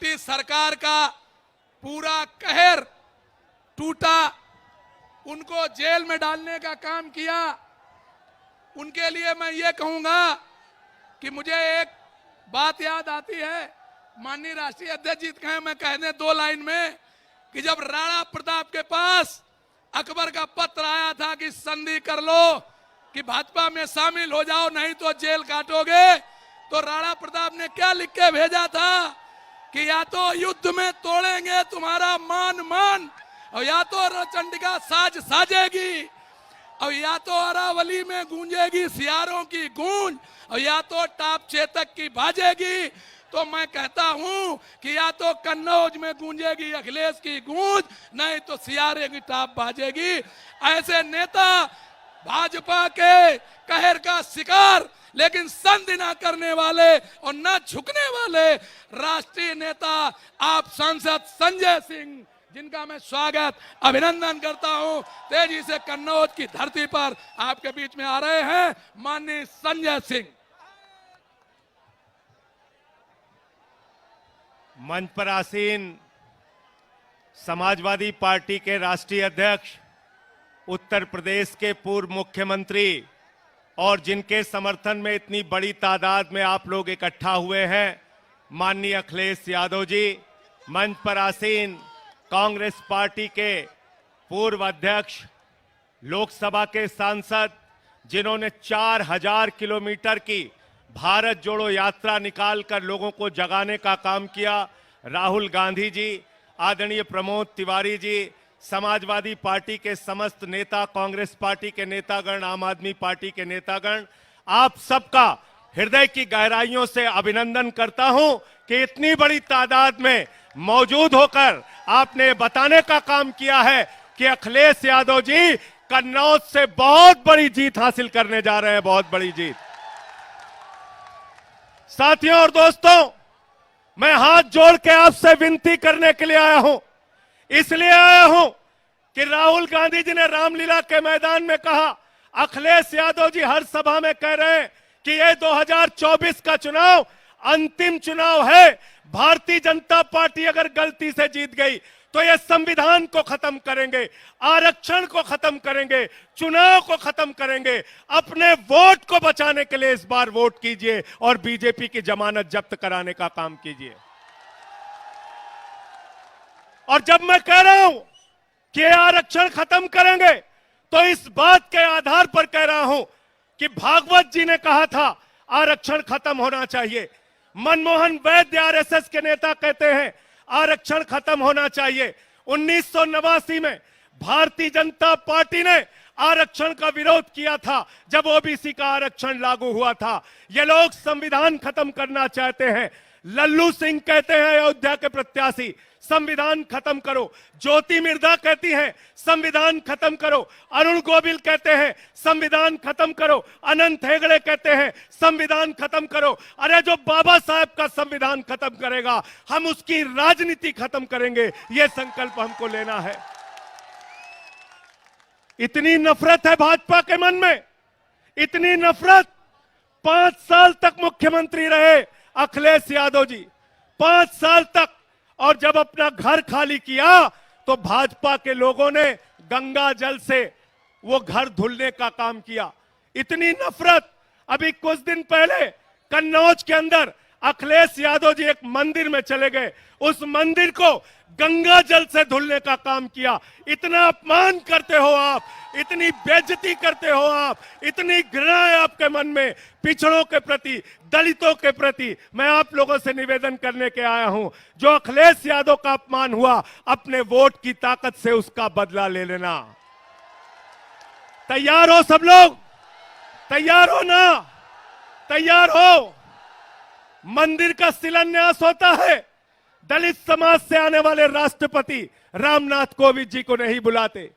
Party सरकार का पूरा कहर टूटा, उनको जेल में डालने का काम किया। उनके लिए मैं ये कहूंगा कि मुझे एक बात याद आती है, माननीय राष्ट्रीय अध्यक्ष जी कहें, मैं कह दें 2 लाइन में, कि जब राणा प्रताप के पास अकबर का पत्र आया था कि संधि कर लो, कि भाजपा में शामिल हो जाओ नहीं तो जेल काटोगे, तो राणा प्रताप ने क्या लिख के भेजा था कि या तो युद्ध में तोड़ेंगे तुम्हारा मान, और या तो चंडिका साज साजेगी, और या तो अरावली में गूंजेगी सियारों की गूंज, और या तो टाप चेतक की बाजेगी। तो मैं कहता हूं कि या तो कन्नौज में गूंजेगी अखिलेश की गूंज, नहीं तो सियारे की टाप बाजेगी। ऐसे नेता भाजपा के कहर का शिकार, लेकिन संधि ना करने वाले और ना झुकने वाले राष्ट्रीय नेता आप सांसद संजय सिंह, जिनका मैं स्वागत अभिनंदन करता हूं, तेजी से कन्नौज की धरती पर आपके बीच में आ रहे हैं। माननीय संजय सिंह। मंच पर आसीन समाजवादी पार्टी के राष्ट्रीय अध्यक्ष, उत्तर प्रदेश के पूर्व मुख्यमंत्री और जिनके समर्थन में इतनी बड़ी तादाद में आप लोग इकट्ठा हुए हैं, माननीय अखिलेश यादव जी। मंच पर आसीन कांग्रेस पार्टी के पूर्व अध्यक्ष, लोकसभा के सांसद, जिन्होंने 4000 किलोमीटर की भारत जोड़ो यात्रा निकालकर लोगों को जगाने का काम किया, राहुल गांधी जी, आदरणीय प्रमोद तिवारी जी, समाजवादी पार्टी के समस्त नेता, कांग्रेस पार्टी के नेतागण, आम आदमी पार्टी के नेतागण, आप सबका हृदय की गहराइयों से अभिनंदन करता हूं कि इतनी बड़ी तादाद में मौजूद होकर आपने बताने का काम किया है कि अखिलेश यादव जी कन्नौज से बहुत बड़ी जीत हासिल करने जा रहे हैं, बहुत बड़ी जीत। साथियों और दोस्तों, मैं हाथ जोड़ के आपसे विनती करने के लिए आया हूं, इसलिए आया हूं कि राहुल गांधी जी ने रामलीला के मैदान में कहा, अखिलेश यादव जी हर सभा में कह रहे हैं कि ये 2024 का चुनाव अंतिम चुनाव है। भारतीय जनता पार्टी अगर गलती से जीत गई तो ये संविधान को खत्म करेंगे, आरक्षण को खत्म करेंगे, चुनाव को खत्म करेंगे। अपने वोट को बचाने के लिए इस बार वोट कीजिए और बीजेपी की जमानत जब्त कराने का काम कीजिए। और जब मैं कह रहा हूं कि आरक्षण खत्म करेंगे, तो इस बात के आधार पर कह रहा हूं कि भागवत जी ने कहा था आरक्षण खत्म होना चाहिए। मनमोहन वैद्य आरएसएस के नेता कहते हैं आरक्षण खत्म होना चाहिए। 1989 में भारतीय जनता पार्टी ने आरक्षण का विरोध किया था जब ओबीसी का आरक्षण लागू हुआ था। ये लोग संविधान खत्म करना चाहते हैं। लल्लू सिंह कहते हैं अयोध्या के प्रत्याशी, संविधान खत्म करो। ज्योति मिर्धा कहती हैं संविधान खत्म करो। अरुण गोविल कहते हैं संविधान खत्म करो। अनंत हेगड़े कहते हैं संविधान खत्म करो। अरे जो बाबा साहब का संविधान खत्म करेगा, हम उसकी राजनीति खत्म करेंगे, यह संकल्प हमको लेना है। इतनी नफरत है भाजपा के मन में, इतनी नफरत। 5 साल तक मुख्यमंत्री रहे अखिलेश यादव जी, 5 साल तक। और जब अपना घर खाली किया तो भाजपा के लोगों ने गंगा जल से वो घर धुलने का काम किया। इतनी नफरत। अभी कुछ दिन पहले कन्नौज के अंदर अखिलेश यादव जी एक मंदिर में चले गए, उस मंदिर को गंगा जल से धुलने का काम किया। इतना अपमान करते हो आप, इतनी बेइज्जती करते हो आप, इतनी घृणा है आपके मन में पिछड़ों के प्रति, दलितों के प्रति। मैं आप लोगों से निवेदन करने के आया हूं, जो अखिलेश यादव का अपमान हुआ, अपने वोट की ताकत से उसका बदला ले लेना। तैयार हो सब लोग? तैयार हो ना? तैयार हो? मंदिर का शिलान्यास होता है, दलित समाज से आने वाले राष्ट्रपति रामनाथ कोविंद जी को नहीं बुलाते।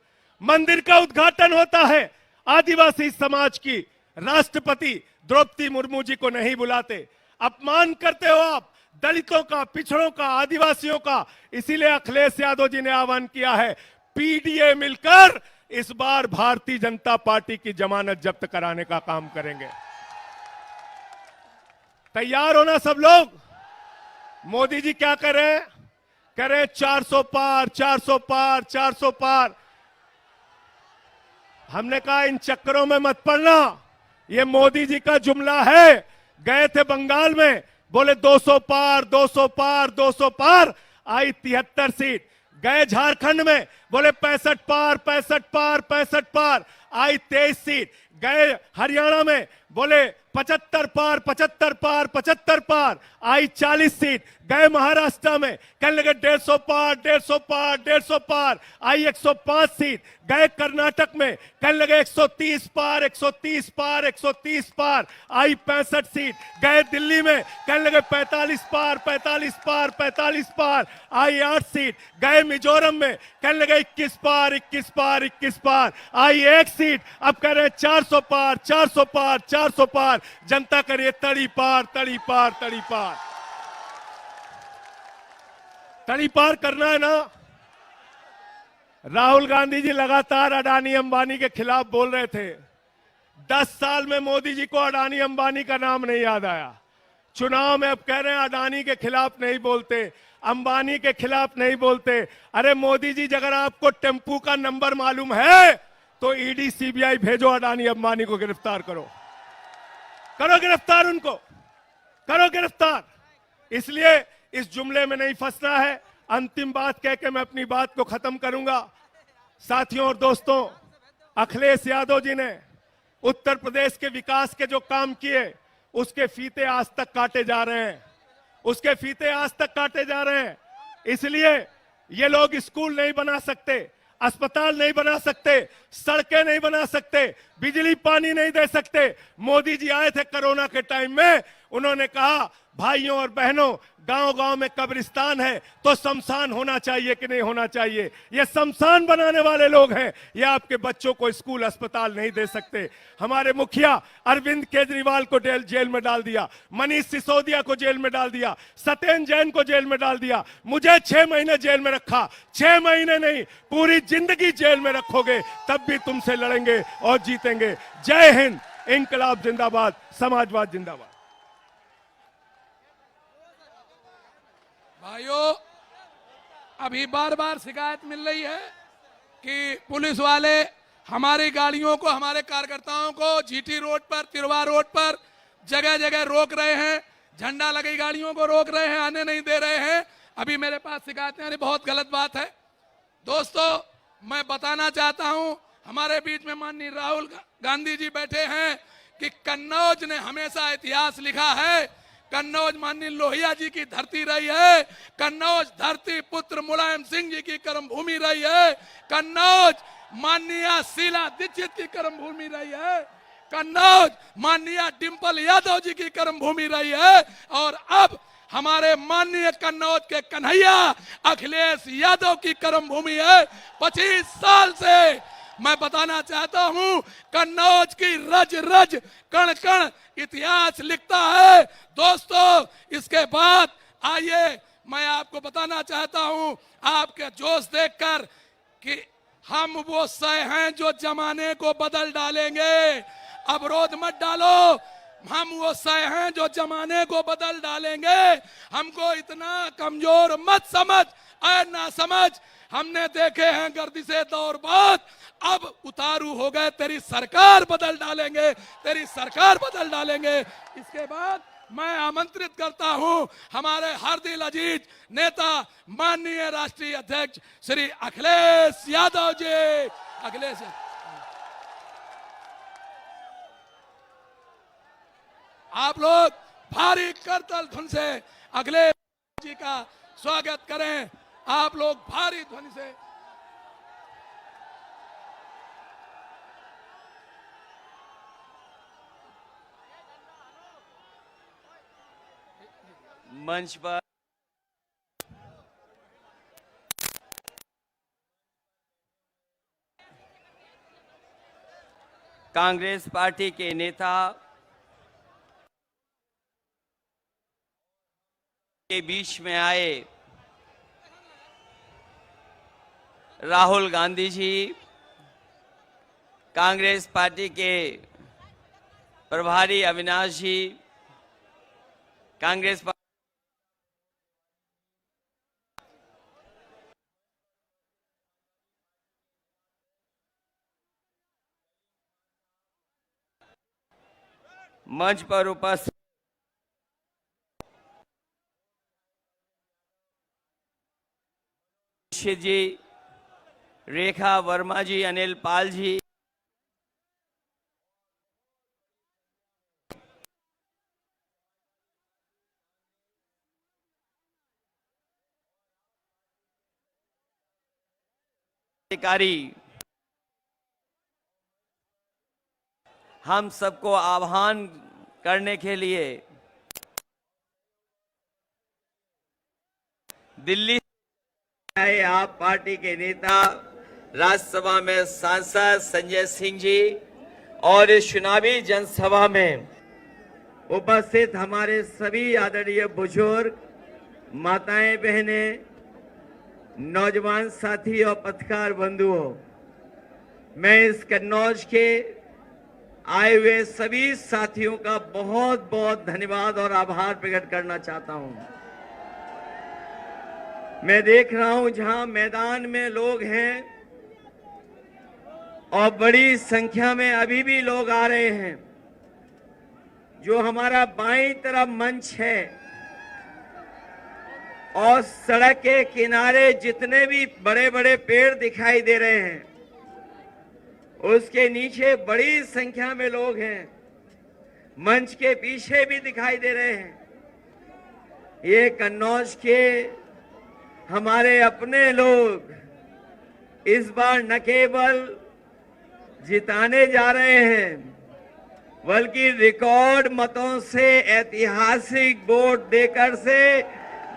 मंदिर का उद्घाटन होता है, आदिवासी समाज की राष्ट्रपति द्रौपदी मुर्मू जी को नहीं बुलाते। अपमान करते हो आप दलितों का, पिछड़ों का, आदिवासियों का। इसीलिए अखिलेश यादव जी ने आह्वान किया है, पीडीए मिलकर इस बार भारतीय जनता पार्टी की जमानत जब्त कराने का काम करेंगे। तैयार हो ना सब लोग? मोदी जी क्या कर रहे हैं? कह रहे हैं 400 पार, 400 पार, 400 पार। हमने कहा इन चक्करों में मत पड़ना, ये मोदी जी का जुमला है। गए थे बंगाल में, बोले 200 पार, 200 पार, 200 पार, आई 73 सीट। गए झारखंड में, बोले 65 पार, 65 पार, 65 पार, आई 23 सीट। गए हरियाणा में, बोले 75 पार, 75 पार, 75 पार, आई 40 सीट। गए महाराष्ट्र में, कहने लगे 150 पार, 150 पार, 150 पार, आई 105 सीट। गए कर्नाटक में, कहने लगे 130 पार, 130 पार, 130 पार, आई 65 सीट। गए दिल्ली में, कहने लगे 45 पार, 45 पार, 45 पार, आई 8 सीट। गए मिजोरम में, कहने लगे 21 पार, 21 पार, 21 पार, आई 1 सीट। अब कह रहे हैं 400 पार, 400 पार, 400 पार। जनता करिए तड़ी पार, तड़ी पार, तड़ी पार। तड़ी पार करना है ना। राहुल गांधी जी लगातार अडानी अंबानी के खिलाफ बोल रहे थे। 10 साल में मोदी जी को अडानी अंबानी का नाम नहीं याद आया। चुनाव में अब कह रहे हैं अडानी के खिलाफ नहीं बोलते, अंबानी के खिलाफ नहीं बोलते। अरे मोदी जी, अगर आपको टेम्पू का नंबर मालूम है तो ईडी सीबीआई भेजो, अडानी अंबानी को गिरफ्तार करो, करो गिरफ्तार, उनको करो गिरफ्तार। इसलिए इस जुमले में नहीं फंसना है। अंतिम बात कह के मैं अपनी बात को खत्म करूंगा। साथियों और दोस्तों, अखिलेश यादव जी ने उत्तर प्रदेश के विकास के जो काम किए, उसके फीते आज तक काटे जा रहे हैं, उसके फीते आज तक काटे जा रहे हैं। इसलिए ये लोग स्कूल नहीं बना सकते, अस्पताल नहीं बना सकते, सड़कें नहीं बना सकते, बिजली पानी नहीं दे सकते। मोदी जी आए थे कोरोना के टाइम में, उन्होंने कहा भाइयों और बहनों, गांव-गांव में कब्रिस्तान है तो शमशान होना चाहिए कि नहीं होना चाहिए? ये शमशान बनाने वाले लोग हैं। ये आपके बच्चों को स्कूल अस्पताल नहीं दे सकते। हमारे मुखिया अरविंद केजरीवाल को जेल में डाल दिया, मनीष सिसोदिया को जेल में डाल दिया, सत्येंद्र जैन को जेल में डाल दिया, मुझे 6 महीने जेल में रखा। 6 महीने नहीं, पूरी जिंदगी जेल में रखोगे तब भी तुमसे लड़ेंगे और जीतेंगे। जय हिंद, इंकलाब जिंदाबाद, समाजवाद जिंदाबाद। भाइयों, अभी बार बार शिकायत मिल रही है कि पुलिस वाले हमारी गाड़ियों को, हमारे कार्यकर्ताओं को जीटी रोड पर, तिरवा रोड पर जगह जगह रोक रहे हैं, झंडा लगी गाड़ियों को रोक रहे हैं, आने नहीं दे रहे हैं। अभी मेरे पास शिकायतें आ रही, बहुत गलत बात है। दोस्तों, मैं बताना चाहता हूं, हमारे बीच में माननीय राहुल गांधी जी बैठे हैं कि कन्नौज ने हमेशा इतिहास लिखा है। कन्नौज माननीय लोहिया जी की धरती रही है। कन्नौज धरती पुत्र मुलायम सिंह जी की कर्म भूमि रही है। कन्नौज माननीय शीला दीक्षित की कर्म भूमि रही है। कन्नौज माननीय डिंपल यादव जी की कर्म भूमि रही है। और अब हमारे माननीय कन्नौज के कन्हैया अखिलेश यादव की कर्म भूमि है। 25 साल से मैं बताना चाहता हूं, कन्नौज की रज रज कण कण इतिहास लिखता है। दोस्तों, इसके बाद आइए मैं आपको बताना चाहता हूं, आपके जोश देखकर, कि हम वो सह हैं जो जमाने को बदल डालेंगे। अवरोध मत डालो, हम वो सह हैं जो जमाने को बदल डालेंगे। हमको इतना कमजोर मत समझ, ना समझ। हमने देखे हैं गर्दिशे दौर बाद, अब उतारू हो गए, तेरी सरकार बदल डालेंगे, तेरी सरकार बदल डालेंगे। इसके बाद मैं आमंत्रित करता हूं हमारे हर दिल अजीज नेता माननीय राष्ट्रीय अध्यक्ष श्री अखिलेश यादव जी। अखिलेश, आप लोग भारी करताल ध्वनि से अखिलेश जी का स्वागत करें। आप लोग भारी ध्वनि से। मंच पर कांग्रेस पार्टी के नेता के बीच में आए राहुल गांधी जी, कांग्रेस पार्टी के प्रभारी अविनाश जी, कांग्रेस मंच पर उपस्थित जी, रेखा वर्मा जी, अनिल पाल जी, अधिकारी, हम सबको आह्वान करने के लिए दिल्ली से आए आप पार्टी के नेता, राज्यसभा में सांसद संजय सिंह जी और इस चुनावी जनसभा में उपस्थित हमारे सभी आदरणीय बुजुर्ग, माताएं, बहनें, नौजवान साथी और पत्रकार बंधुओं, मैं इस कन्नौज के आए हुए सभी साथियों का बहुत बहुत धन्यवाद और आभार प्रकट करना चाहता हूं। मैं देख रहा हूं जहां मैदान में लोग हैं और बड़ी संख्या में अभी भी लोग आ रहे हैं। जो हमारा बाईं तरफ मंच है और सड़क के किनारे जितने भी बड़े बड़े पेड़ दिखाई दे रहे हैं, उसके नीचे बड़ी संख्या में लोग हैं। मंच के पीछे भी दिखाई दे रहे हैं। ये कन्नौज के हमारे अपने लोग इस बार न केवल जिताने जा रहे हैं, बल्कि रिकॉर्ड मतों से, ऐतिहासिक वोट देकर से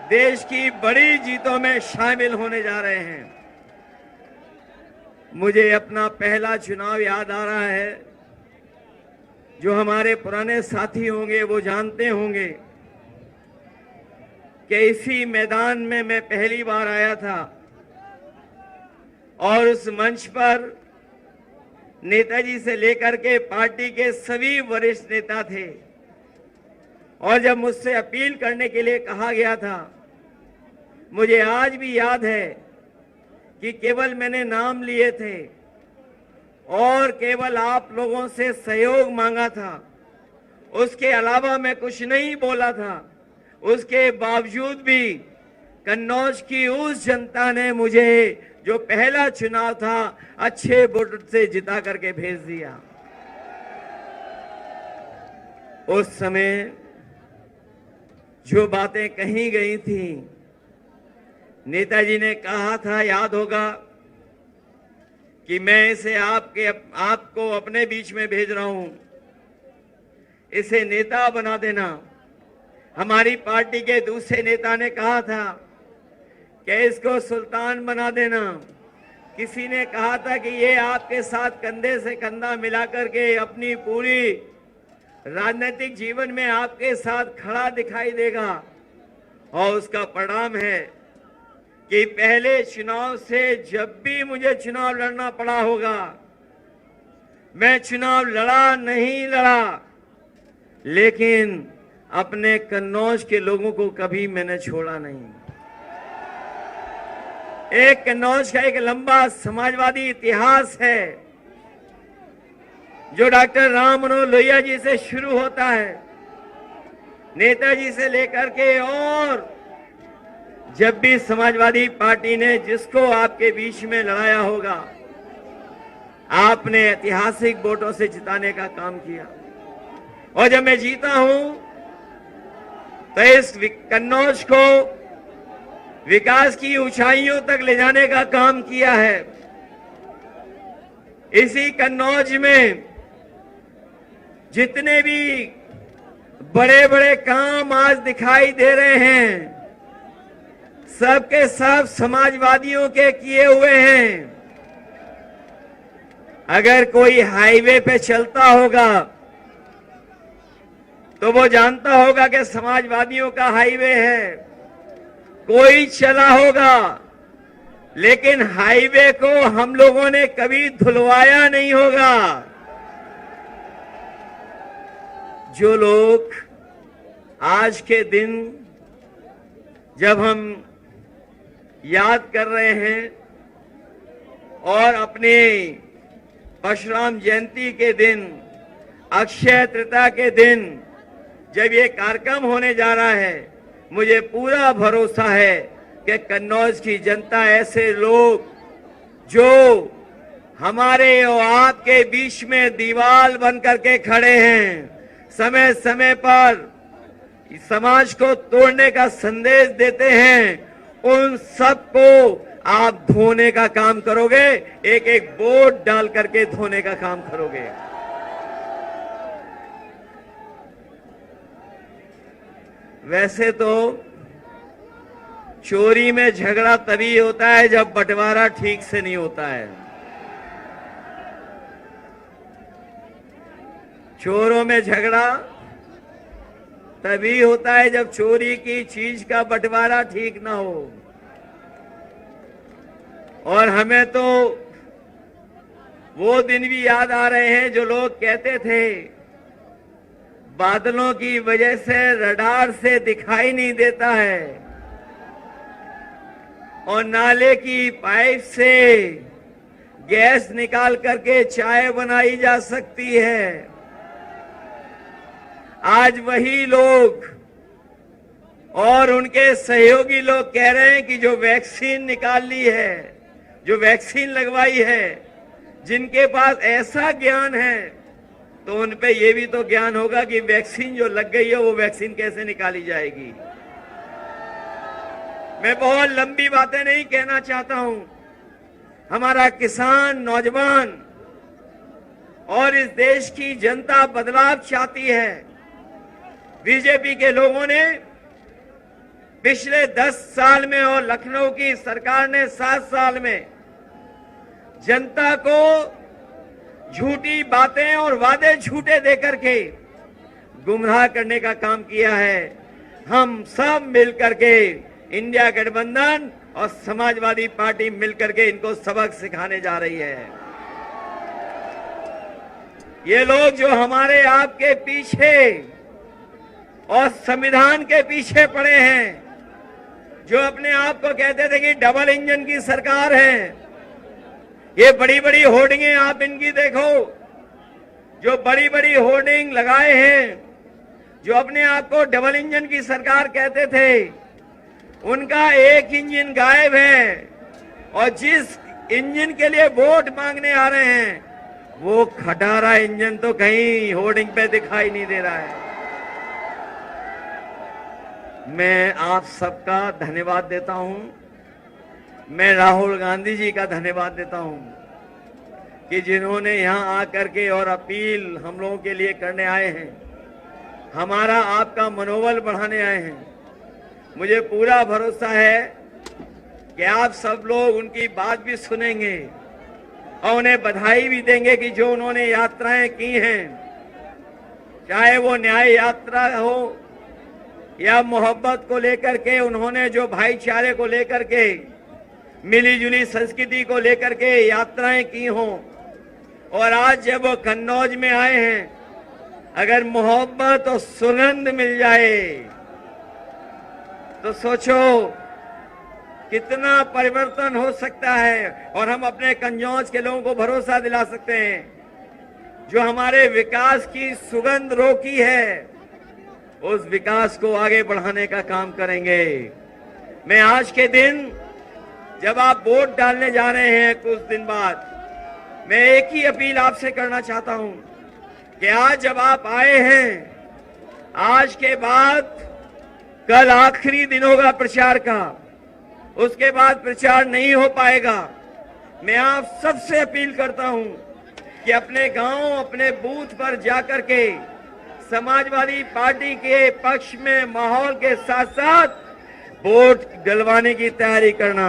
देश की बड़ी जीतों में शामिल होने जा रहे हैं। मुझे अपना पहला चुनाव याद आ रहा है। जो हमारे पुराने साथी होंगे वो जानते होंगे कि इसी मैदान में मैं पहली बार आया था और उस मंच पर नेताजी से लेकर के पार्टी के सभी वरिष्ठ नेता थे। और जब मुझसे अपील करने के लिए कहा गया था, मुझे आज भी याद है कि केवल मैंने नाम लिए थे और केवल आप लोगों से सहयोग मांगा था। उसके अलावा मैं कुछ नहीं बोला था। उसके बावजूद भी कन्नौज की उस जनता ने मुझे, जो पहला चुनाव था, अच्छे वोट से जिता करके भेज दिया। उस समय जो बातें कही गई थी, नेताजी ने कहा था, याद होगा, कि मैं इसे आपको अपने बीच में भेज रहा हूं, इसे नेता बना देना। हमारी पार्टी के दूसरे नेता ने कहा था कि इसको सुल्तान बना देना। किसी ने कहा था कि ये आपके साथ कंधे से कंधा मिलाकर के अपनी पूरी राजनीतिक जीवन में आपके साथ खड़ा दिखाई देगा। और उसका परिणाम है कि पहले चुनाव से जब भी मुझे चुनाव लड़ना पड़ा होगा, मैं चुनाव लड़ा नहीं लड़ा, लेकिन अपने कन्नौज के लोगों को कभी मैंने छोड़ा नहीं। एक कन्नौज का एक लंबा समाजवादी इतिहास है जो डॉक्टर राम मनोहर लोहिया जी से शुरू होता है, नेताजी से लेकर के, और जब भी समाजवादी पार्टी ने जिसको आपके बीच में लड़ाया होगा, आपने ऐतिहासिक वोटों से जिताने का काम किया। और जब मैं जीता हूं तो इस कन्नौज को विकास की ऊंचाइयों तक ले जाने का काम किया है। इसी कन्नौज में जितने भी बड़े बड़े काम आज दिखाई दे रहे हैं, सबके सब समाजवादियों के किए हुए हैं। अगर कोई हाईवे पे चलता होगा तो वो जानता होगा कि समाजवादियों का हाईवे है। कोई चला होगा, लेकिन हाईवे को हम लोगों ने कभी धुलवाया नहीं होगा। जो लोग आज के दिन जब हम याद कर रहे हैं और अपने परशुराम जयंती के दिन अक्षय तृतीया के दिन जब ये कार्यक्रम होने जा रहा है, मुझे पूरा भरोसा है कि कन्नौज की जनता ऐसे लोग जो हमारे और आपके बीच में दीवार बन करके खड़े हैं, समय समय पर समाज को तोड़ने का संदेश देते हैं, उन सबको आप धोने का काम करोगे, एक एक वोट डाल करके धोने का काम करोगे। वैसे तो चोरी में झगड़ा तभी होता है जब बंटवारा ठीक से नहीं होता है। चोरों में झगड़ा तभी होता है जब चोरी की चीज का बंटवारा ठीक ना हो। और हमें तो वो दिन भी याद आ रहे हैं जो लोग कहते थे बादलों की वजह से रडार से दिखाई नहीं देता है और नाले की पाइप से गैस निकाल करके चाय बनाई जा सकती है। आज वही लोग और उनके सहयोगी लोग कह रहे हैं कि जो वैक्सीन निकाल ली है, जो वैक्सीन लगवाई है, जिनके पास ऐसा ज्ञान है तो उन पे ये भी तो ज्ञान होगा कि वैक्सीन जो लग गई है वो वैक्सीन कैसे निकाली जाएगी। मैं बहुत लंबी बातें नहीं कहना चाहता हूं। हमारा किसान, नौजवान और इस देश की जनता बदलाव चाहती है। बीजेपी के लोगों ने पिछले 10 साल में और लखनऊ की सरकार ने 7 साल में जनता को झूठी बातें और वादे झूठे देकर के गुमराह करने का काम किया है। हम सब मिलकर के इंडिया गठबंधन और समाजवादी पार्टी मिलकर के इनको सबक सिखाने जा रही है। ये लोग जो हमारे आपके पीछे और संविधान के पीछे पड़े हैं, जो अपने आप को कहते थे कि डबल इंजन की सरकार है, ये बड़ी बड़ी होर्डिंगें आप इनकी देखो, जो बड़ी बड़ी होर्डिंग लगाए हैं, जो अपने आप को डबल इंजन की सरकार कहते थे, उनका एक इंजन गायब है और जिस इंजन के लिए वोट मांगने आ रहे हैं वो खटारा इंजन तो कहीं होर्डिंग पे दिखाई नहीं दे रहा है। मैं आप सबका धन्यवाद देता हूं। मैं राहुल गांधी जी का धन्यवाद देता हूं कि जिन्होंने यहां आकर के और अपील हम लोगों के लिए करने आए हैं, हमारा आपका मनोबल बढ़ाने आए हैं। मुझे पूरा भरोसा है कि आप सब लोग उनकी बात भी सुनेंगे और उन्हें बधाई भी देंगे कि जो उन्होंने यात्राएं की हैं, चाहे वो न्याय यात्रा हो या मोहब्बत को लेकर के, उन्होंने जो भाईचारे को लेकर के, मिली जुली संस्कृति को लेकर के यात्राएं की हों, और आज जब वो कन्नौज में आए हैं, अगर मोहब्बत और सुगंध मिल जाए तो सोचो कितना परिवर्तन हो सकता है। और हम अपने कन्नौज के लोगों को भरोसा दिला सकते हैं, जो हमारे विकास की सुगंध रोकी है, उस विकास को आगे बढ़ाने का काम करेंगे। मैं आज के दिन जब आप वोट डालने जा रहे हैं कुछ दिन बाद, मैं एक ही अपील आपसे करना चाहता हूं कि आज जब आप आए हैं, आज के बाद कल आखिरी दिन होगा प्रचार का, उसके बाद प्रचार नहीं हो पाएगा। मैं आप सबसे अपील करता हूं कि अपने गांव, अपने बूथ पर जाकर के समाजवादी पार्टी के पक्ष में माहौल के साथ साथ वोट डलवाने की तैयारी करना।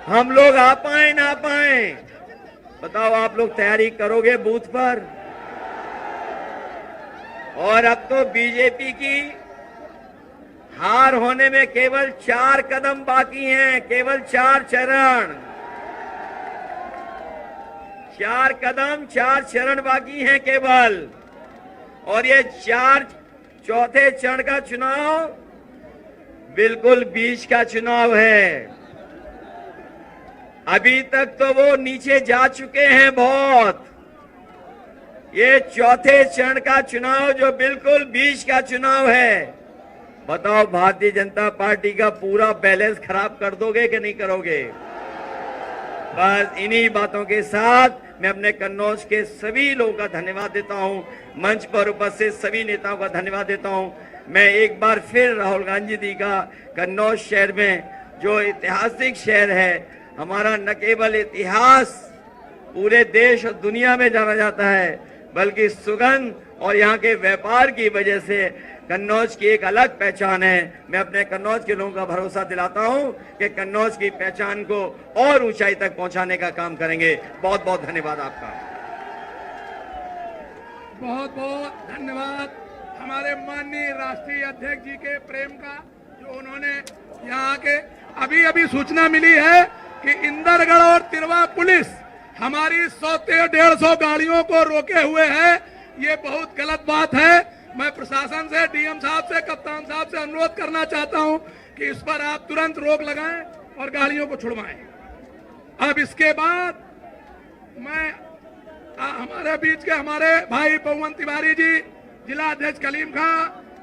हम लोग आ पाए ना पाए, बताओ आप लोग तैयारी करोगे बूथ पर? और अब तो बीजेपी की हार होने में केवल 4 कदम बाकी हैं, केवल 4 चरण, 4 कदम, 4 चरण बाकी हैं केवल। और ये 4 चौथे चरण का चुनाव बिल्कुल बीच का चुनाव है। अभी तक तो वो नीचे जा चुके हैं बहुत, ये चौथे चरण का चुनाव जो बिल्कुल बीच का चुनाव है, बताओ भारतीय जनता पार्टी का पूरा बैलेंस खराब कर दोगे कि नहीं करोगे? बस इन्हीं बातों के साथ मैं अपने कन्नौज के सभी लोगों का धन्यवाद देता हूं, मंच पर उपस्थित सभी नेताओं का धन्यवाद देता हूं। मैं एक बार फिर राहुल गांधी जी का कन्नौज शहर में, जो ऐतिहासिक शहर है, हमारा न केवल इतिहास पूरे देश और दुनिया में जाना जाता है, बल्कि सुगंध और यहाँ के व्यापार की वजह से कन्नौज की एक अलग पहचान है। मैं अपने कन्नौज के लोगों का भरोसा दिलाता हूं कि कन्नौज की पहचान को और ऊंचाई तक पहुंचाने का काम करेंगे। बहुत बहुत धन्यवाद आपका। बहुत बहुत धन्यवाद हमारे माननीय राष्ट्रीय अध्यक्ष जी के प्रेम का, जो उन्होंने यहाँ के अभी अभी सूचना मिली है कि इंदरगढ़ और तिरवा पुलिस हमारी 100 से 150 गाड़ियों को रोके हुए है। ये बहुत गलत बात है। मैं प्रशासन से, डीएम साहब से, कप्तान साहब से अनुरोध करना चाहता हूं कि इस पर आप तुरंत रोक लगाएं और गाड़ियों को छुड़वाएं। अब इसके बाद मैं हमारे बीच के हमारे भाई पवन तिवारी जी, जिला अध्यक्ष कलीम खां,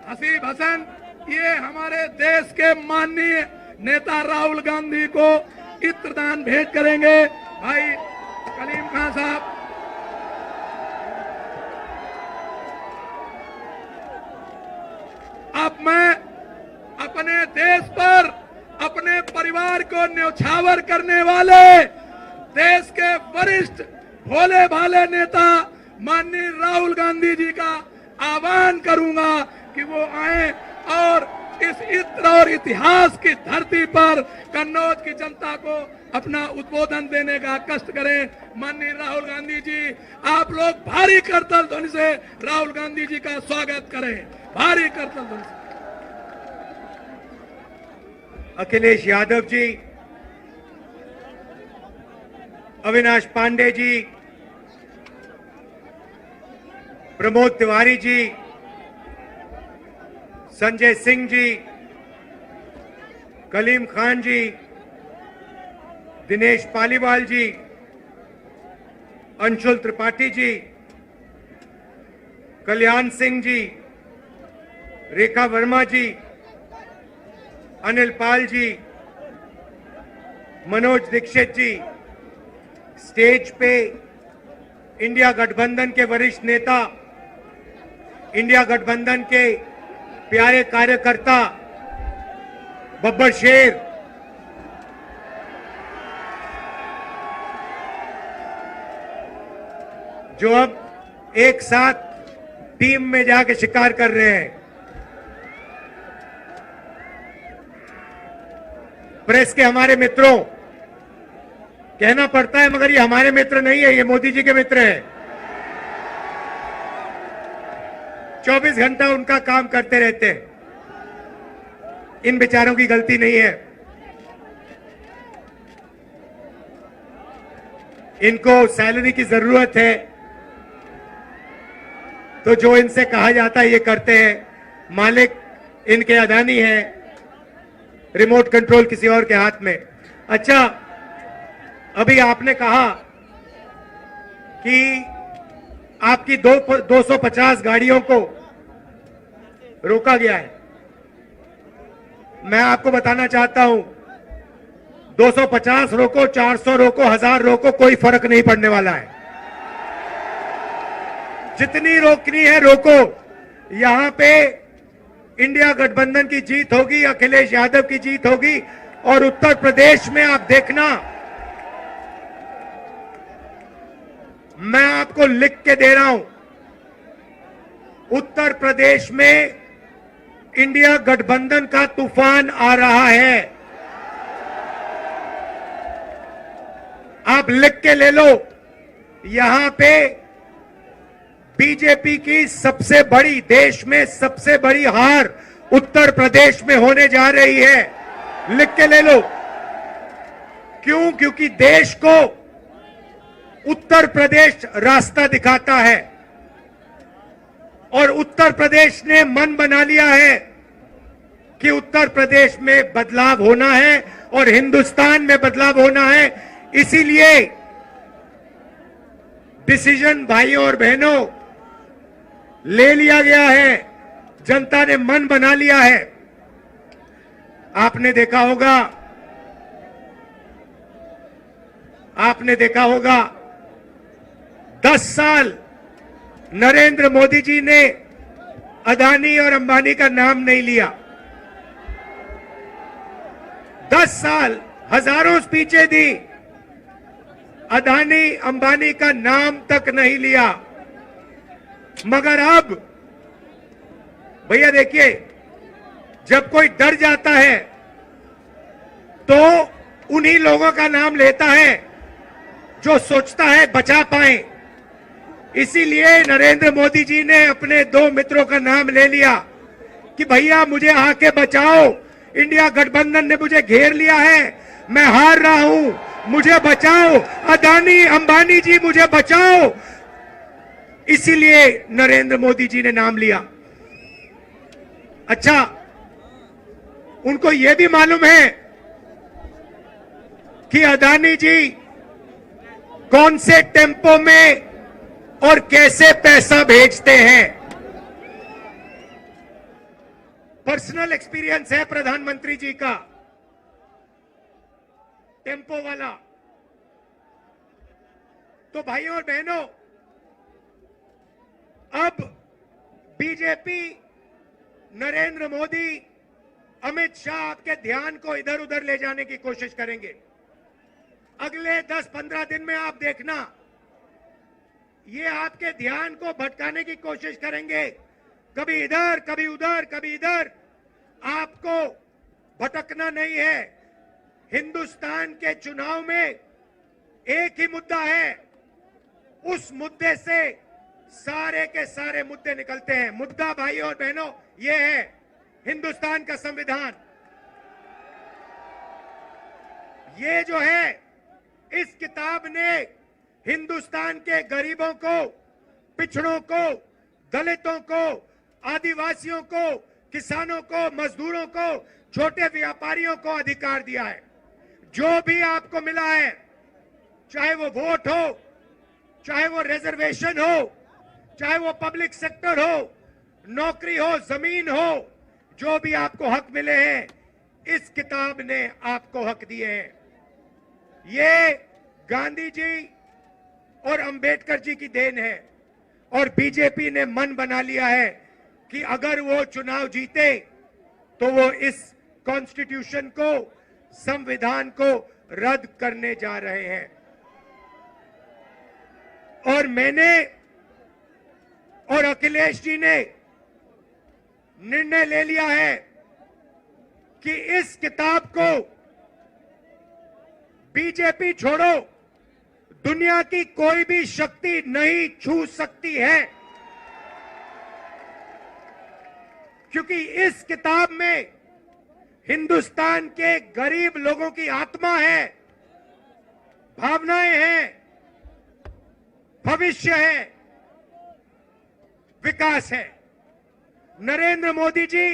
हसीब हसन, ये हमारे देश के माननीय नेता राहुल गांधी को इत्रदान भेंट करेंगे। भाई कलीम खां साहब, अब मैं अपने देश पर अपने परिवार को न्यौछावर करने वाले देश के वरिष्ठ भोले भाले नेता माननीय राहुल गांधी जी का आह्वान करूंगा कि वो आए और इस इत्र और इतिहास की धरती पर कन्नौज की जनता को अपना उद्बोधन देने का कष्ट करें। माननीय राहुल गांधी जी, आप लोग भारी करतल ध्वनि से राहुल गांधी जी का स्वागत करें। भारी करतल ध्वनि से। अखिलेश यादव जी, अविनाश पांडे जी, प्रमोद तिवारी जी, संजय सिंह जी, कलीम खान जी, दिनेश पालीवाल जी, अंशुल त्रिपाठी जी, कल्याण सिंह जी, रेखा वर्मा जी, अनिल पाल जी, मनोज दीक्षित जी, स्टेज पे इंडिया गठबंधन के वरिष्ठ नेता, इंडिया गठबंधन के प्यारे कार्यकर्ता बब्बर शेर, जो अब एक साथ टीम में जाके शिकार कर रहे हैं। प्रेस के हमारे मित्रों, कहना पड़ता है मगर ये हमारे मित्र नहीं है, ये मोदी जी के मित्र हैं। 24 घंटा उनका काम करते रहते हैं। इन बेचारों की गलती नहीं है। इनको सैलरी की जरूरत है तो जो इनसे कहा जाता है ये करते हैं। मालिक इनके अदानी है, रिमोट कंट्रोल किसी और के हाथ में। अच्छा, अभी आपने कहा कि आपकी 250 गाड़ियों को रोका गया है। मैं आपको बताना चाहता हूं, 250 रोको, 400 रोको, 1000 रोको, कोई फर्क नहीं पड़ने वाला है। जितनी रोकनी है रोको। यहां पे इंडिया गठबंधन की जीत होगी, अखिलेश यादव की जीत होगी। और उत्तर प्रदेश में आप देखना, मैं आपको लिख के दे रहा हूं, उत्तर प्रदेश में इंडिया गठबंधन का तूफान आ रहा है। आप लिख के ले लो। यहां पे बीजेपी की सबसे बड़ी, देश में सबसे बड़ी हार उत्तर प्रदेश में होने जा रही है। लिख के ले लो। क्यों? क्योंकि देश को उत्तर प्रदेश रास्ता दिखाता है और उत्तर प्रदेश ने मन बना लिया है कि उत्तर प्रदेश में बदलाव होना है और हिंदुस्तान में बदलाव होना है। इसीलिए डिसीजन भाइयों और बहनों ले लिया गया है, जनता ने मन बना लिया है। आपने देखा होगा 10 साल नरेंद्र मोदी जी ने अदानी और अंबानी का नाम नहीं लिया। 10 साल हजारों स्पीचें दी, अदानी अंबानी का नाम तक नहीं लिया। मगर अब भैया देखिए, जब कोई डर जाता है तो उन्हीं लोगों का नाम लेता है जो सोचता है बचा पाए। इसीलिए नरेंद्र मोदी जी ने अपने 2 मित्रों का नाम ले लिया कि भैया मुझे आके बचाओ, इंडिया गठबंधन ने मुझे घेर लिया है, मैं हार रहा हूं, मुझे बचाओ, अदानी अंबानी जी मुझे बचाओ। इसीलिए नरेंद्र मोदी जी ने नाम लिया। अच्छा, उनको यह भी मालूम है कि अदानी जी कौन से टेम्पो में और कैसे पैसा भेजते हैं। पर्सनल एक्सपीरियंस है प्रधानमंत्री जी का, टेम्पो वाला। तो भाइयों और बहनों, अब बीजेपी, नरेंद्र मोदी, अमित शाह आपके ध्यान को इधर उधर ले जाने की कोशिश करेंगे। अगले 10-15 दिन में आप देखना, ये आपके ध्यान को भटकाने की कोशिश करेंगे, कभी इधर कभी उधर कभी इधर। आपको भटकना नहीं है। हिंदुस्तान के चुनाव में एक ही मुद्दा है, उस मुद्दे से सारे के सारे मुद्दे निकलते हैं। मुद्दा भाइयों और बहनों ये है हिंदुस्तान का संविधान। ये जो है, इस किताब ने हिंदुस्तान के गरीबों को, पिछड़ों को, दलितों को, आदिवासियों को, किसानों को, मजदूरों को, छोटे व्यापारियों को अधिकार दिया है। जो भी आपको मिला है, चाहे वो वोट हो, चाहे वो रिजर्वेशन हो, चाहे वो पब्लिक सेक्टर हो, नौकरी हो, जमीन हो, जो भी आपको हक मिले हैं, इस किताब ने आपको हक दिए हैं। ये गांधी जी और अंबेडकर जी की देन है। और बीजेपी ने मन बना लिया है कि अगर वो चुनाव जीते तो वो इस कॉन्स्टिट्यूशन को, संविधान को रद्द करने जा रहे हैं। और मैंने और अखिलेश जी ने निर्णय ले लिया है कि इस किताब को बीजेपी छोड़ो, दुनिया की कोई भी शक्ति नहीं छू सकती है। क्योंकि इस किताब में हिंदुस्तान के गरीब लोगों की आत्मा है, भावनाएं हैं, भविष्य है, विकास है। नरेंद्र मोदी जी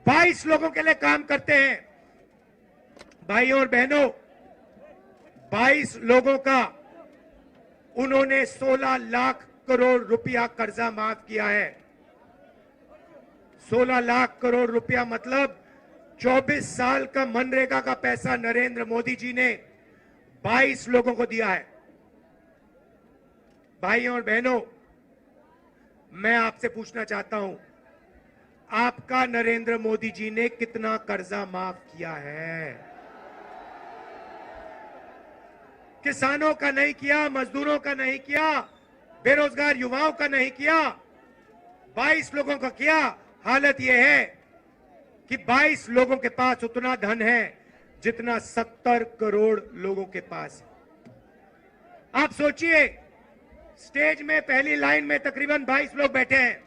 22 लोगों के लिए काम करते हैं। भाइयों और बहनों, 22 लोगों का उन्होंने 16 लाख करोड़ रुपया कर्जा माफ किया है। 16 लाख करोड़ रुपया मतलब 24 साल का मनरेगा का पैसा नरेंद्र मोदी जी ने 22 लोगों को दिया है। भाइयों और बहनों, मैं आपसे पूछना चाहता हूं, आपका नरेंद्र मोदी जी ने कितना कर्जा माफ किया है? किसानों का नहीं किया, मजदूरों का नहीं किया, बेरोजगार युवाओं का नहीं किया, 22 लोगों का किया। हालत यह है कि 22 लोगों के पास उतना धन है जितना 70 करोड़ लोगों के पास है। आप सोचिए, स्टेज में पहली लाइन में तकरीबन 22 लोग बैठे हैं।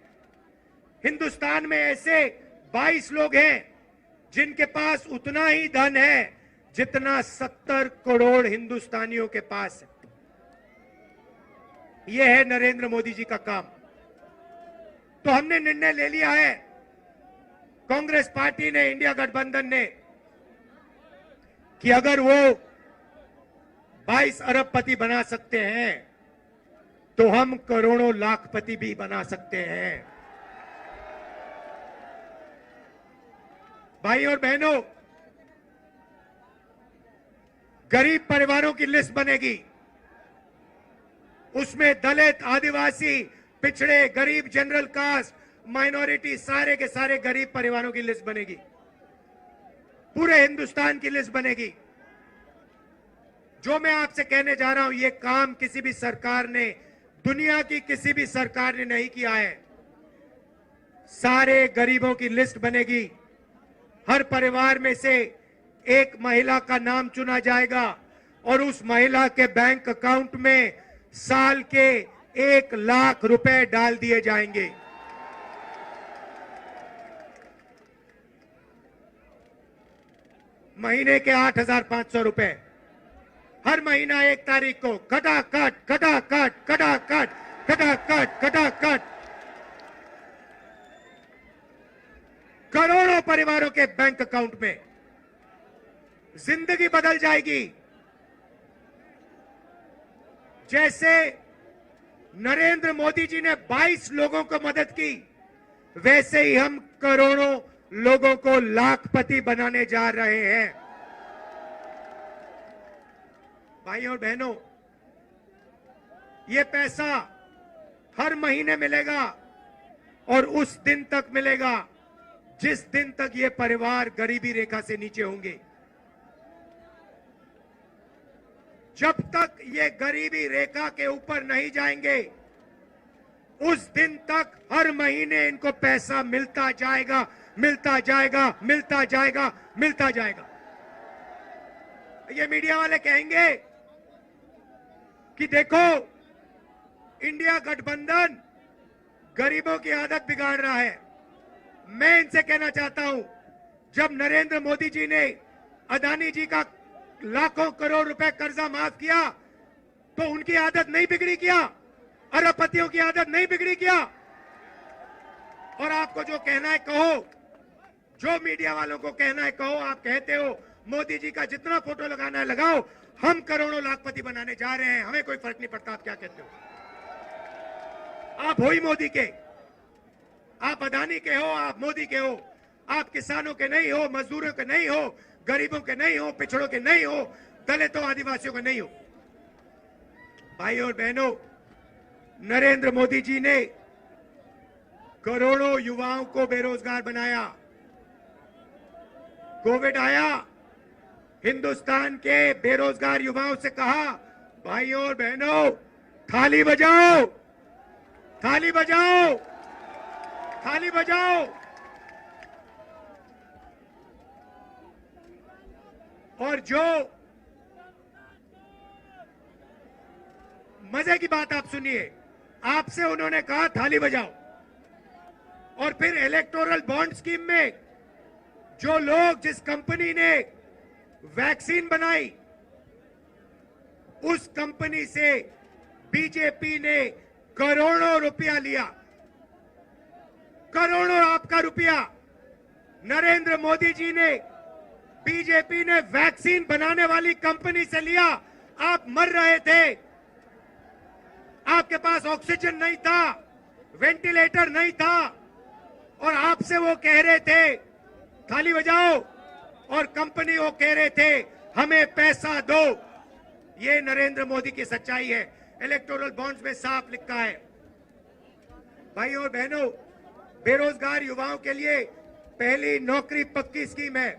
हिंदुस्तान में ऐसे 22 लोग हैं जिनके पास उतना ही धन है जितना 70 करोड़ हिंदुस्तानियों के पास है। यह है नरेंद्र मोदी जी का काम। तो हमने निर्णय ले लिया है, कांग्रेस पार्टी ने, इंडिया गठबंधन ने, कि अगर वो 22 अरबपति बना सकते हैं तो हम करोड़ों लाखपति भी बना सकते हैं। भाई और बहनों, गरीब परिवारों की लिस्ट बनेगी। उसमें दलित, आदिवासी, पिछड़े, गरीब, जनरल कास्ट, माइनॉरिटी, सारे के सारे गरीब परिवारों की लिस्ट बनेगी। पूरे हिंदुस्तान की लिस्ट बनेगी। जो मैं आपसे कहने जा रहा हूं, यह काम किसी भी सरकार ने, दुनिया की किसी भी सरकार ने नहीं किया है। सारे गरीबों की लिस्ट बनेगी। हर परिवार में से एक महिला का नाम चुना जाएगा और उस महिला के बैंक अकाउंट में साल के 1 लाख रुपए डाल दिए जाएंगे। महीने के 8,500 रुपए हर महीना 1 तारीख को खटाखट खटाखट खटाखट खटाखट खटाखट करोड़ों परिवारों के बैंक अकाउंट में। जिंदगी बदल जाएगी। जैसे नरेंद्र मोदी जी ने 22 लोगों को मदद की, वैसे ही हम करोड़ों लोगों को लाखपति बनाने जा रहे हैं। भाइयों और बहनों, ये पैसा हर महीने मिलेगा और उस दिन तक मिलेगा जिस दिन तक ये परिवार गरीबी रेखा से नीचे होंगे। जब तक ये गरीबी रेखा के ऊपर नहीं जाएंगे, उस दिन तक हर महीने इनको पैसा मिलता जाएगा, मिलता जाएगा, मिलता जाएगा, मिलता जाएगा। ये मीडिया वाले कहेंगे कि देखो, इंडिया गठबंधन गरीबों की आदत बिगाड़ रहा है। मैं इनसे कहना चाहता हूं, जब नरेंद्र मोदी जी ने अदानी जी का लाखों करोड़ रुपए कर्जा माफ किया, तो उनकी आदत नहीं बिगड़ी क्या? अरबपतियों की आदत नहीं बिगड़ी क्या? और आपको जो कहना है कहो, जो मीडिया वालों को कहना है कहो। आप कहते हो मोदी जी का जितना फोटो लगाना है लगाओ, हम करोड़ों लाखपति बनाने जा रहे हैं, हमें कोई फर्क नहीं पड़ता आप क्या कहते हो। आप हो ही मोदी के, आप अदानी के हो, आप मोदी के हो। आप किसानों के नहीं हो, मजदूरों के नहीं हो, गरीबों के नहीं हो, पिछड़ों के नहीं हो, दलितों, आदिवासियों के नहीं हो। भाइयों और बहनों, नरेंद्र मोदी जी ने करोड़ों युवाओं को बेरोजगार बनाया। कोविड आया, हिंदुस्तान के बेरोजगार युवाओं से कहा, भाइयों और बहनों, थाली बजाओ, थाली बजाओ, थाली बजाओ। और जो मजे की बात आप सुनिए, आपसे उन्होंने कहा थाली बजाओ, और फिर इलेक्टोरल बॉन्ड स्कीम में जो लोग, जिस कंपनी ने वैक्सीन बनाई, उस कंपनी से बीजेपी ने करोड़ों रुपया लिया। करोड़ों आपका रुपया नरेंद्र मोदी जी ने, बीजेपी ने वैक्सीन बनाने वाली कंपनी से लिया। आप मर रहे थे, आपके पास ऑक्सीजन नहीं था, वेंटिलेटर नहीं था, और आपसे वो कह रहे थे थाली बजाओ, और कंपनी वो कह रहे थे हमें पैसा दो। ये नरेंद्र मोदी की सच्चाई है। इलेक्टोरल बॉन्ड्स में साफ लिखा है। भाइयों और बहनों, बेरोजगार युवाओं के लिए पहली नौकरी पक्की स्कीम है।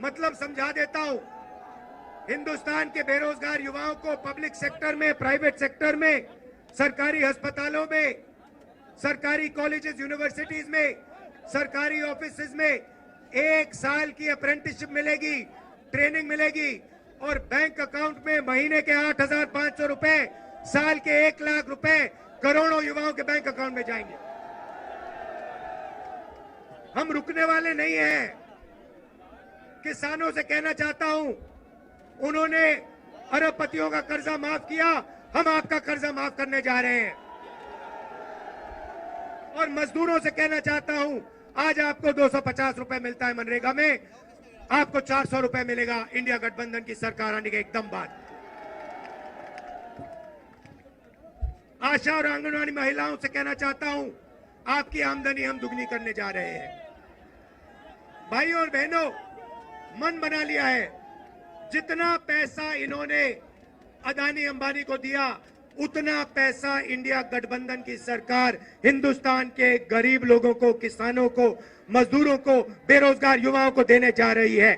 मतलब समझा देता हूं, हिंदुस्तान के बेरोजगार युवाओं को पब्लिक सेक्टर में, प्राइवेट सेक्टर में, सरकारी अस्पतालों में, सरकारी कॉलेजेस, यूनिवर्सिटीज में, सरकारी ऑफिसेज में 1 साल की अप्रेंटिसशिप मिलेगी, ट्रेनिंग मिलेगी, और बैंक अकाउंट में महीने के 8,500 रुपए, साल के 1 लाख रुपए करोड़ों युवाओं के बैंक अकाउंट में जाएंगे। हम रुकने वाले नहीं हैं। किसानों से कहना चाहता हूं, उन्होंने अरबपतियों का कर्जा माफ किया, हम आपका कर्जा माफ करने जा रहे हैं। और मजदूरों से कहना चाहता हूं, आज आपको 250 रुपए मिलता है मनरेगा में, आपको 400 रुपए मिलेगा इंडिया गठबंधन की सरकार आने के एकदम बाद। आशा और आंगनवाड़ी महिलाओं से कहना चाहता हूं, आपकी आमदनी हम दुगनी करने जा रहे हैं। भाइयों और बहनों, मन बना लिया है, जितना पैसा इन्होंने अदानी अंबानी को दिया, उतना पैसा इंडिया गठबंधन की सरकार हिंदुस्तान के गरीब लोगों को, किसानों को, मजदूरों को, बेरोजगार युवाओं को देने जा रही है।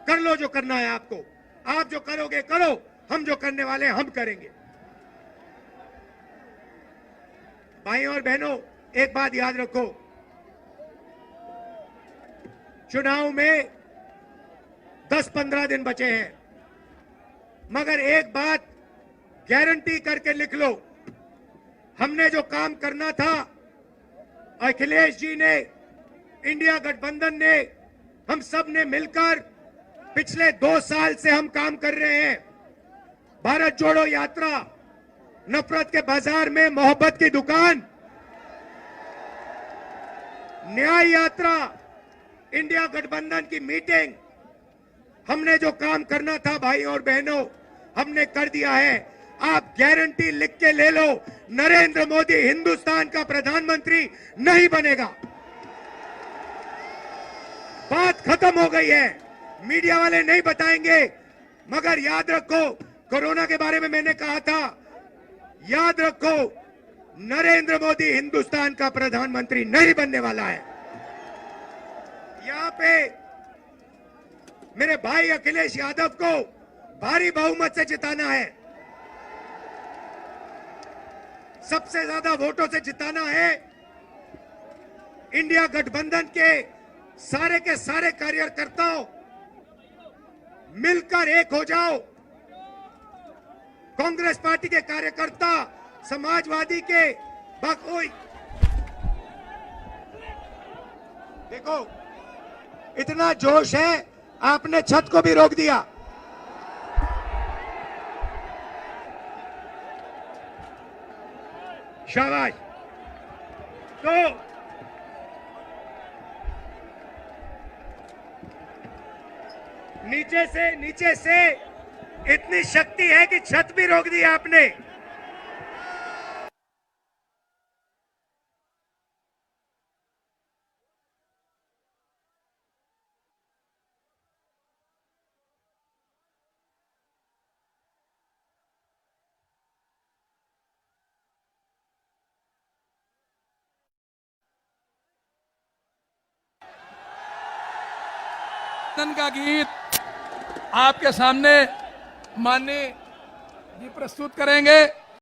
कर लो जो करना है आपको, आप जो करोगे करो, हम जो करने वाले हैं हम करेंगे। भाइयों और बहनों, एक बात याद रखो, चुनाव में 10-15 दिन बचे हैं, मगर एक बात गारंटी करके लिख लो, हमने जो काम करना था, अखिलेश जी ने, इंडिया गठबंधन ने, हम सब ने मिलकर पिछले 2 साल से हम काम कर रहे हैं। भारत जोड़ो यात्रा, नफरत के बाजार में मोहब्बत की दुकान, न्याय यात्रा, इंडिया गठबंधन की मीटिंग, हमने जो काम करना था भाइयों और बहनों, हमने कर दिया है। आप गारंटी लिख के ले लो, नरेंद्र मोदी हिंदुस्तान का प्रधानमंत्री नहीं बनेगा। बात खत्म हो गई है, मीडिया वाले नहीं बताएंगे, मगर याद रखो, कोरोना के बारे में मैंने कहा था, याद रखो, नरेंद्र मोदी हिंदुस्तान का प्रधानमंत्री नहीं बनने वाला है। यहां पे मेरे भाई अखिलेश यादव को भारी बहुमत से जिताना है, सबसे ज्यादा वोटों से जिताना है। इंडिया गठबंधन के सारे कार्यकर्ताओं मिलकर एक हो जाओ। कांग्रेस पार्टी के कार्यकर्ता, समाजवादी के बाकोई, देखो इतना जोश है, आपने छत को भी रोक दिया। शाबाश। तो नीचे से इतनी शक्ति है कि छत भी रोक दी आपने। का गीत आपके सामने माननीय जी प्रस्तुत करेंगे।